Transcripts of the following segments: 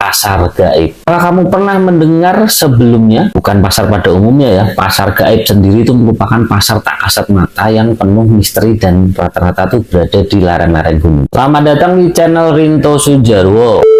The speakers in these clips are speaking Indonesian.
pasar gaib. Apakah kamu pernah mendengar sebelumnya? Bukan pasar pada umumnya ya, pasar gaib sendiri itu merupakan pasar tak kasat mata yang penuh misteri dan rata-rata tuh berada di lereng-lereng gunung. Selamat datang di channel Rinto Sudjarwo.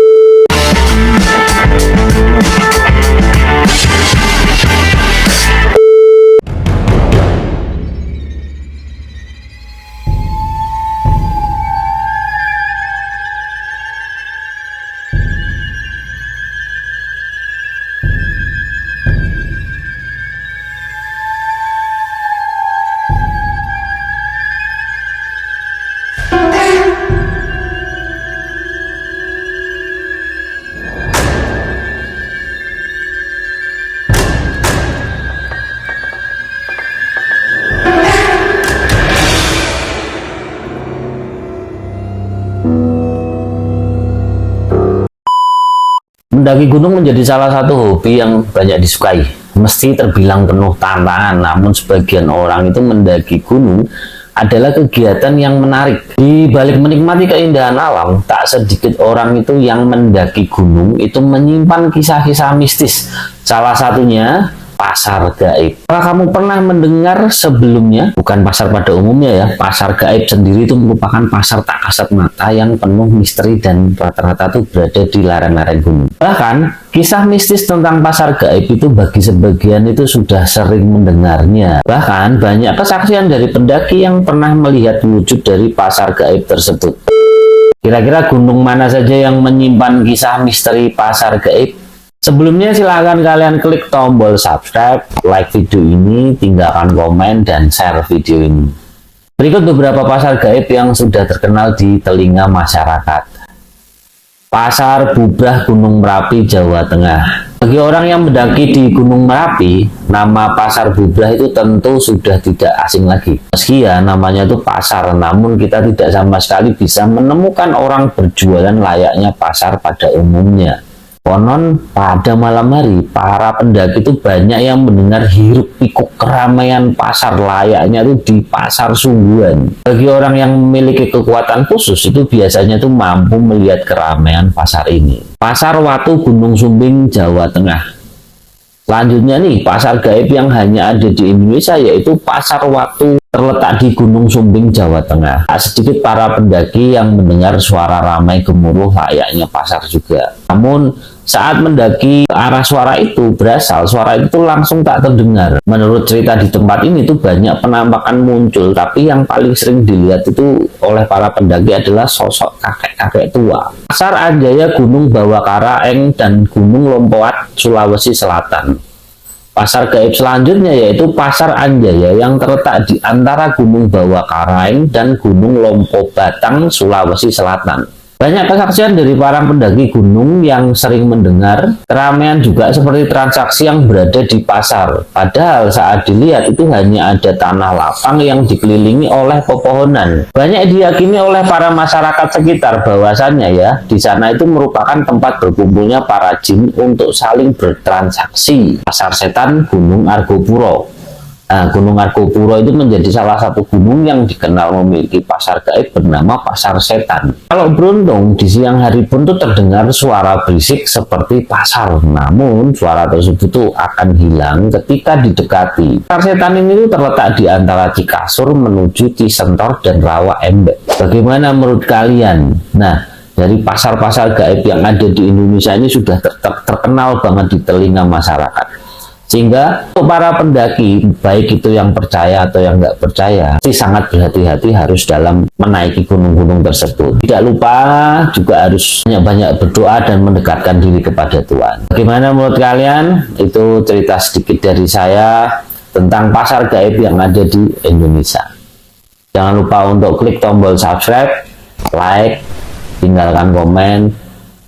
Mendaki gunung menjadi salah satu hobi yang banyak disukai. Meski terbilang penuh tantangan, namun sebagian orang itu mendaki gunung adalah kegiatan yang menarik. Di balik menikmati keindahan alam, tak sedikit orang itu yang mendaki gunung itu menyimpan kisah-kisah mistis. Salah satunya pasar gaib. Apakah kamu pernah mendengar sebelumnya? Bukan pasar pada umumnya ya, pasar gaib sendiri itu merupakan pasar tak kasat mata yang penuh misteri dan rata-rata tuh berada di lereng-lereng gunung. Bahkan kisah mistis tentang pasar gaib itu bagi sebagian itu sudah sering mendengarnya. Bahkan banyak kesaksian dari pendaki yang pernah melihat wujud dari pasar gaib tersebut. Kira-kira gunung mana saja yang menyimpan kisah misteri pasar gaib? Sebelumnya silahkan kalian klik tombol subscribe, like video ini, tinggalkan komen, dan share video ini. Berikut beberapa pasar gaib yang sudah terkenal di telinga masyarakat. Pasar Bubrah Gunung Merapi, Jawa Tengah. Bagi orang yang mendaki di Gunung Merapi, nama Pasar Bubrah itu tentu sudah tidak asing lagi. Meski ya namanya itu pasar, namun kita tidak sama sekali bisa menemukan orang berjualan layaknya pasar pada umumnya. Konon pada malam hari para pendaki itu banyak yang mendengar hiruk pikuk keramaian pasar layaknya itu di pasar sungguhan. Bagi orang yang memiliki kekuatan khusus itu biasanya tuh mampu melihat keramaian pasar ini. Pasar Watu Gunung Sumbing, Jawa Tengah. Selanjutnya nih, pasar gaib yang hanya ada di Indonesia yaitu Pasar Watu terletak di Gunung Sumbing, Jawa Tengah. Tak sedikit para pendaki yang mendengar suara ramai gemuruh layaknya pasar juga. Namun saat mendaki ke arah suara itu berasal, suara itu langsung tak terdengar. Menurut cerita di tempat ini tuh banyak penampakan muncul, tapi yang paling sering dilihat itu oleh para pendaki adalah sosok kakek-kakek tua. Pasar Anjaya Gunung Bawakaraeng dan Gunung Lompoat, Sulawesi Selatan. Pasar gaib selanjutnya yaitu Pasar Anjaya yang terletak di antara Gunung Bawakaraeng dan Gunung Lompo Batang, Sulawesi Selatan. Banyak kesaksian dari para pendaki gunung yang sering mendengar keramaian juga seperti transaksi yang berada di pasar. Padahal saat dilihat itu hanya ada tanah lapang yang dikelilingi oleh pepohonan. Banyak diyakini oleh para masyarakat sekitar bahwasannya ya di sana itu merupakan tempat berkumpulnya para jin untuk saling bertransaksi. Pasar Setan Gunung Argopuro. Nah, Gunung Argopuro itu menjadi salah satu gunung yang dikenal memiliki pasar gaib bernama Pasar Setan. Kalau beruntung, di siang hari pun tuh terdengar suara berisik seperti pasar. Namun, suara tersebut tuh akan hilang ketika didekati. Pasar Setan ini tuh terletak di antara Cikasur menuju Cisentor dan Rawa Embek. Bagaimana menurut kalian? Nah, dari pasar-pasar gaib yang ada di Indonesia ini sudah terkenal banget di telinga masyarakat. Sehingga untuk para pendaki, baik itu yang percaya atau yang nggak percaya, sih sangat berhati-hati harus dalam menaiki gunung-gunung tersebut. Tidak lupa juga harus banyak-banyak berdoa dan mendekatkan diri kepada Tuhan. Bagaimana menurut kalian? Itu cerita sedikit dari saya tentang pasar gaib yang ada di Indonesia. Jangan lupa untuk klik tombol subscribe, like, tinggalkan komen,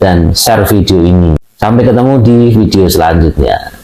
dan share video ini. Sampai ketemu di video selanjutnya.